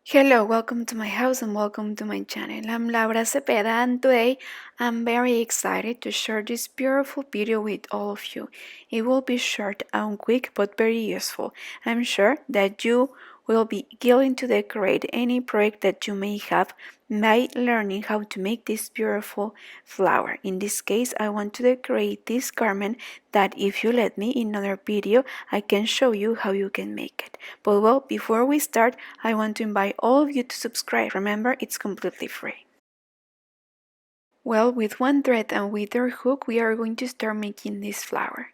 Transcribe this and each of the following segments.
Hello, welcome to my house and welcome to my channel. I'm Laura Cepeda and today I'm very excited to share this beautiful video with all of you. It will be short and quick but very useful. I'm sure that you will be willing to decorate any project that you may have by learning how to make this beautiful flower. In this case, I want to decorate this garment that if you let me in another video, I can show you how you can make it. But well, before we start, I want to invite all of you to subscribe. Remember, it's completely free. Well, with one thread and with our hook, we are going to start making this flower.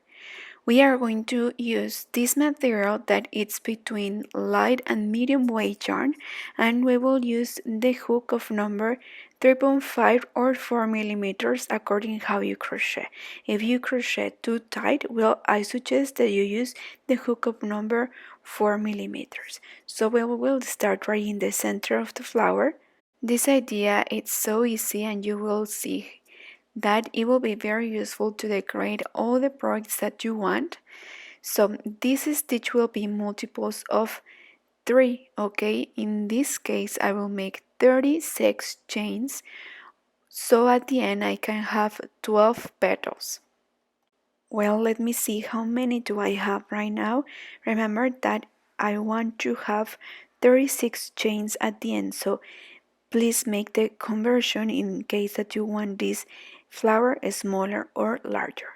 We are going to use this material that it's between light and medium weight yarn, and we will use the hook of number 3.5 or 4 millimeters according how you crochet. If you crochet too tight, well, I suggest that you use the hook of number 4 millimeters. So we will start right in the center of the flower. This idea is so easy and you will see that it will be very useful to decorate all the projects that you want. So this stitch will be multiples of 3, okay? In this case, I will make 36 chains, so at the end I can have 12 petals. Well, let me see how many do I have right now. Remember that I want to have 36 chains at the end, so please make the conversion in case that you want this flower smaller or larger.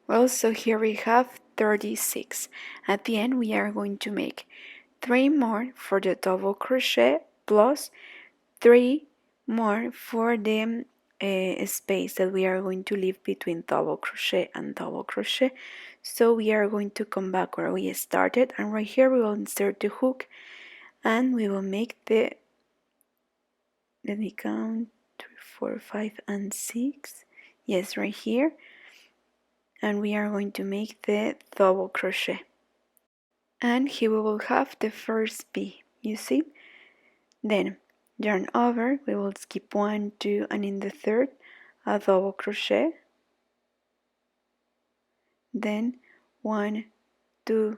Well, so here we have 36. At the end we are going to make 3 more for the double crochet plus 3 more for the space that we are going to leave between double crochet and double crochet. So we are going to come back where we started, and right here we will insert the hook and we will make the, let me count, 3, 4, 5 and 6, yes, right here, and we are going to make the double crochet, and here we will have the first V, you see. Then yarn over, we will skip 1, 2, and in the third a double crochet, then 1, 2,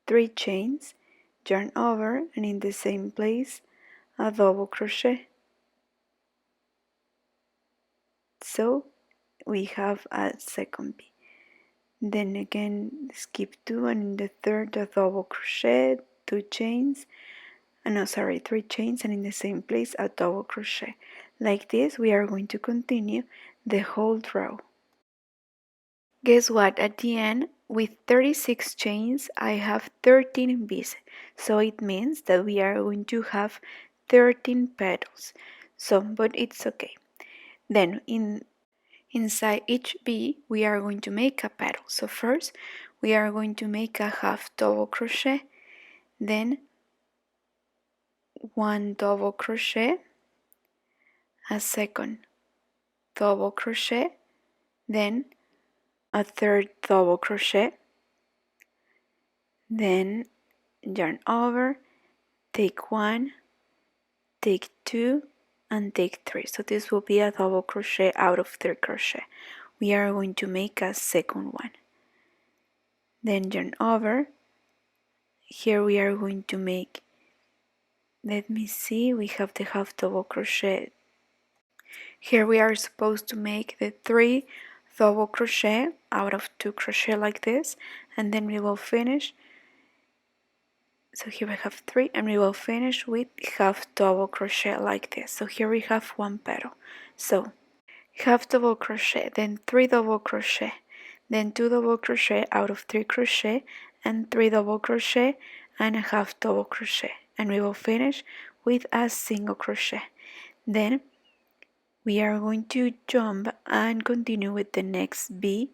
3 chains, yarn over, and in the same place a double crochet. So we have a second V. Then again skip 2, and in the third a double crochet, 2 chains, no, sorry, 3 chains, and in the same place a double crochet. Like this we are going to continue the whole row. Guess what? At the end, with 36 chains, I have 13 bees. So it means that we are going to have 13 petals. So, but it's okay. Then inside each bee, we are going to make a petal. So first, we are going to make a half double crochet, then 1 double crochet, a second double crochet, then a third double crochet, then yarn over, take 1, take 2, and take 3. So this will be a double crochet out of 3 crochet. We are going to make a second one, then yarn over. Here we are going to make, let me see, we have the half double crochet. Here we are supposed to make the 3 double crochet out of 2 crochet like this, and then we will finish. So here we have 3, and we will finish with half double crochet like this. So here we have 1 petal. So half double crochet, then 3 double crochet, then 2 double crochet out of 3 crochet, and 3 double crochet and a half double crochet, and we will finish with a single crochet. Then we are going to jump and continue with the next V,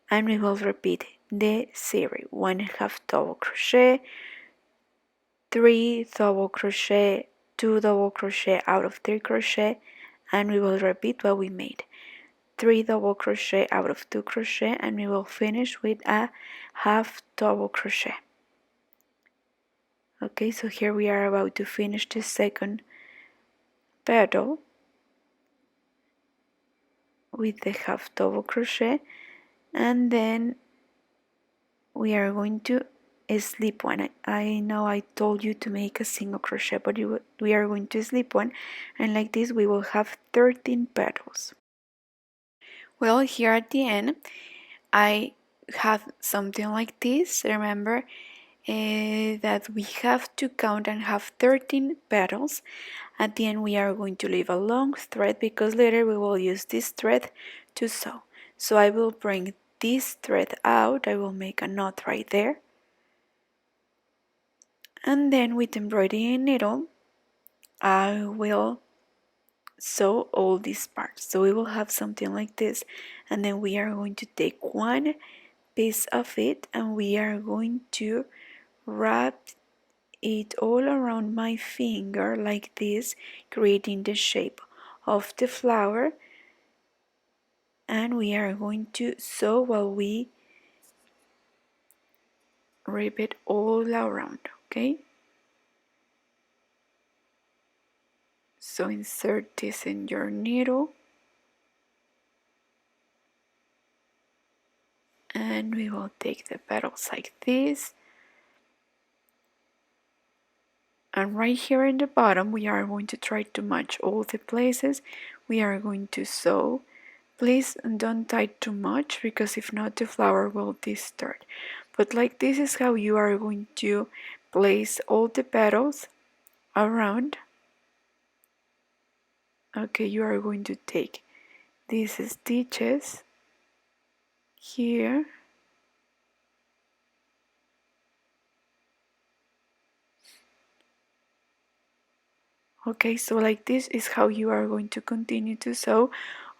and we will repeat the series: 1 half double crochet, 3 double crochet, 2 double crochet out of 3 crochet, and we will repeat what we made: 3 double crochet out of 2 crochet, and we will finish with a half double crochet. Okay, so here we are about to finish the second petal with the half double crochet, and then we are going to slip one. I know I told you to make a single crochet, but we are going to slip one, and like this we will have 13 petals. Well, here at the end I have something like this. Remember that we have to count and have 13 petals. At the end we are going to leave a long thread because later we will use this thread to sew. So I will bring this thread out, I will make a knot right there, and then with embroidery needle I will sew all these parts. So we will have something like this, and then we are going to take one piece of it and we are going to wrap it all around my finger like this, creating the shape of the flower, and we are going to sew while we wrap it all around. Okay, so insert this in your needle and we will take the petals like this, and right here in the bottom we are going to try to match all the places we are going to sew. Please don't tie too much because if not the flower will distort. But like this is how you are going to place all the petals around. Okay, you are going to take these stitches here. Okay, so like this is how you are going to continue to sew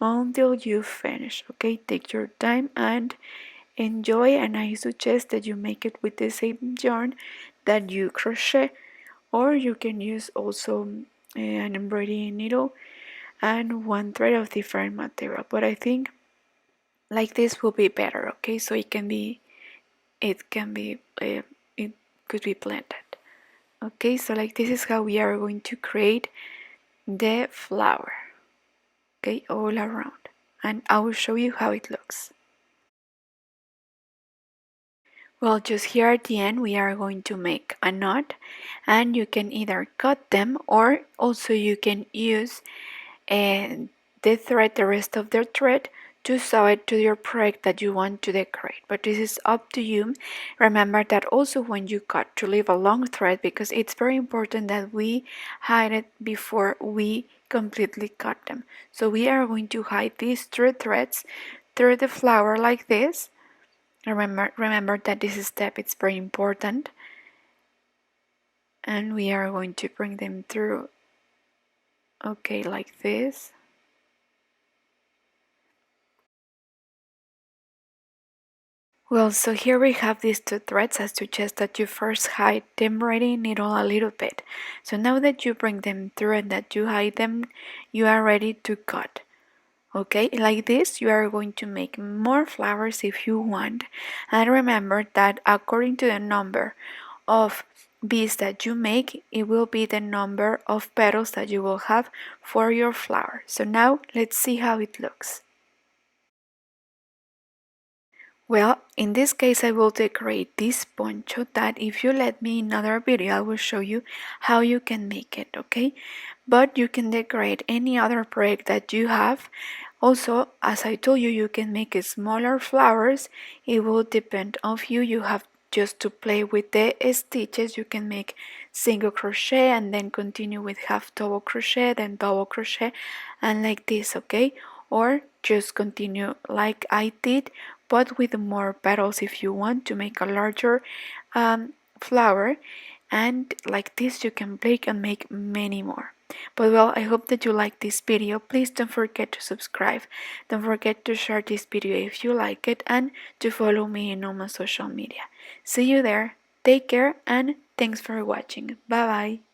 until you finish. Okay, take your time and enjoy, and I suggest that you make it with the same yarn that you crochet, or you can use also an embroidery needle and one thread of different material, but I think like this will be better. Okay, so it could be blended. Okay, so like this is how we are going to create the flower, okay, all around, and I will show you how it looks. Well, just here at the end we are going to make a knot, and you can either cut them or also you can use the thread, the rest of the thread, to sew it to your project that you want to decorate, but this is up to you. Remember that also when you cut, to leave a long thread because it's very important that we hide it before we completely cut them. So we are going to hide these three threads through the flower like this. Remember that this step is very important, and we are going to bring them through, okay, like this. Well, so here we have these two threads. I suggest that you first hide the embroidery needle a little bit. So now that you bring them through and that you hide them, you are ready to cut. Okay, like this you are going to make more flowers if you want, and remember that according to the number of bees that you make, it will be the number of petals that you will have for your flower. So now let's see how it looks. Well, in this case I will decorate this poncho that if you let me in another video I will show you how you can make it, okay? But you can decorate any other project that you have. Also, as I told you, you can make smaller flowers. It will depend on you. You have just to play with the stitches. You can make single crochet and then continue with half double crochet, then double crochet, and like this, okay? Or just continue like I did, but with more petals if you want to make a larger flower. And like this you can bake and make many more. But well, I hope that you like this video. Please don't forget to subscribe, don't forget to share this video if you like it, and to follow me in all my social media. See you there, take care, and thanks for watching. Bye bye.